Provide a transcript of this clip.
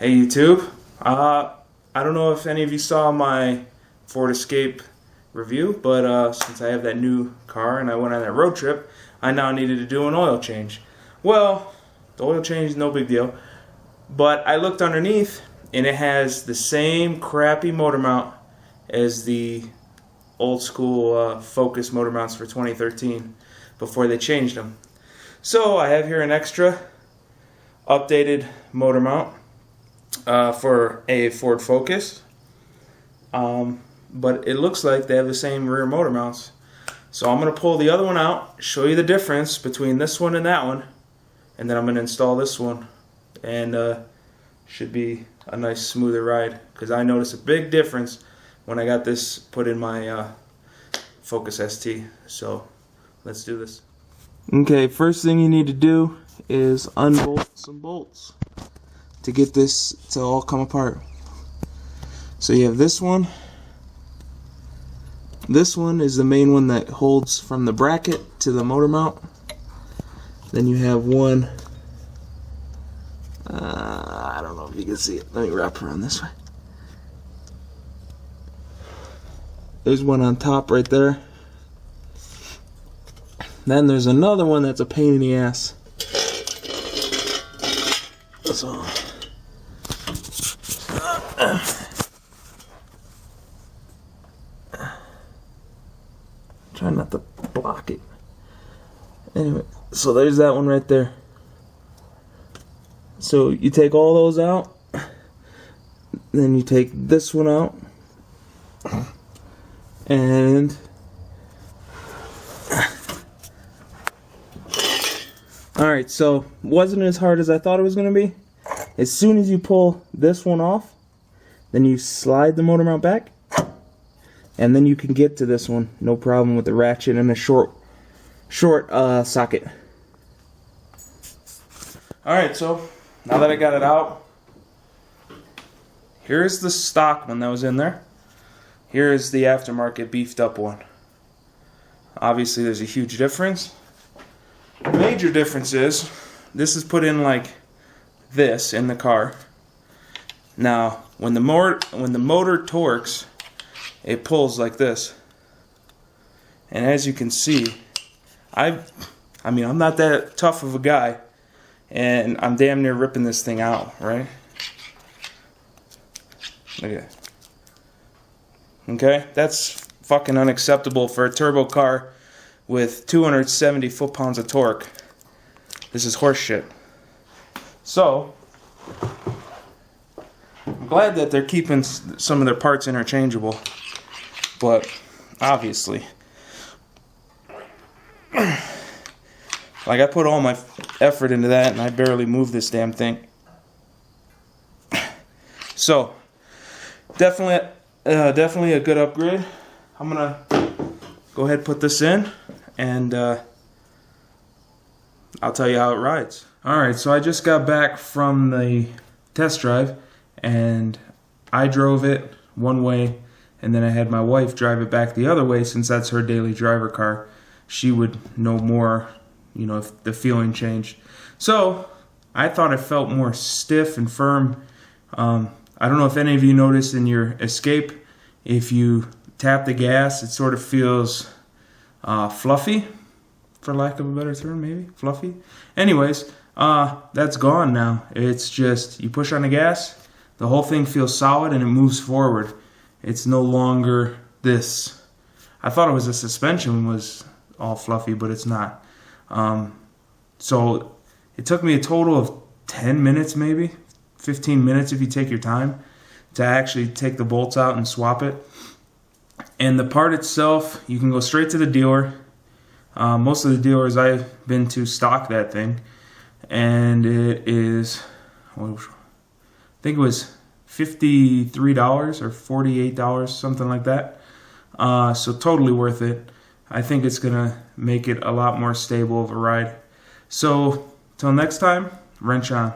Hey YouTube, I don't know if any of you saw my Ford Escape review, but since I have that new car and I went on that road trip, I now needed to do an oil change. Well, the oil change is no big deal, but I looked underneath and it has the same crappy motor mount as the old school Focus motor mounts for 2013 before they changed them. So I have here an extra updated motor mount for a Ford Focus, but it looks like they have the same rear motor mounts. So I'm going to pull the other one out, show you the difference between this one and that one, and then I'm going to install this one, and should be a nice smoother ride, because I noticed a big difference when I got this put in my Focus ST. So let's do this. Okay, first thing you need to do is unbolt some bolts to get this to all come apart. So you have this one. This one is the main one that holds from the bracket to the motor mount. Then you have one, I don't know if you can see it. Let me wrap around this way. There's one on top right there. Then there's another one that's a pain in the ass. So try not to block it. Anyway, so there's that one right there. So you take all those out, then you take this one out, and alright, so wasn't as hard as I thought it was going to be. As soon as you pull this one off, then you slide the motor mount back, and then you can get to this one, no problem, with the ratchet and a short socket. Alright, so now that I got it out, here's the stock one that was in there. Here's the aftermarket beefed up one. Obviously there's a huge difference. The major difference is this is put in like this in the car. Now when the motor torques, it pulls like this, and as you can see, I mean I'm not that tough of a guy, and I'm damn near ripping this thing out, right? Look at it. Okay, that's fucking unacceptable for a turbo car with 270 foot-pounds of torque. This is horse shit. So I'm glad that they're keeping some of their parts interchangeable, but obviously, like, I put all my effort into that and I barely moved this damn thing. So definitely a good upgrade. I'm gonna go ahead and put this in, and I'll tell you how it rides. Alright, so I just got back from the test drive, and I drove it one way, and then I had my wife drive it back the other way, since that's her daily driver car. She would know more, you know, if the feeling changed. So I thought it felt more stiff and firm. I don't know if any of you noticed in your Escape, if you tap the gas, it sort of feels fluffy, for lack of a better term, maybe fluffy. Anyways, that's gone now. It's just you push on the gas, the whole thing feels solid and it moves forward. It's no longer this. I thought it was the suspension was all fluffy, but it's not. So it took me a total of 10 minutes, maybe 15 minutes if you take your time, to actually take the bolts out and swap it. And the part itself, you can go straight to the dealer. Most of the dealers I've been to stock that thing, and it is, I think it was $53 or $48, something like that. So totally worth it. I think it's gonna make it a lot more stable of a ride. So till next time, wrench on.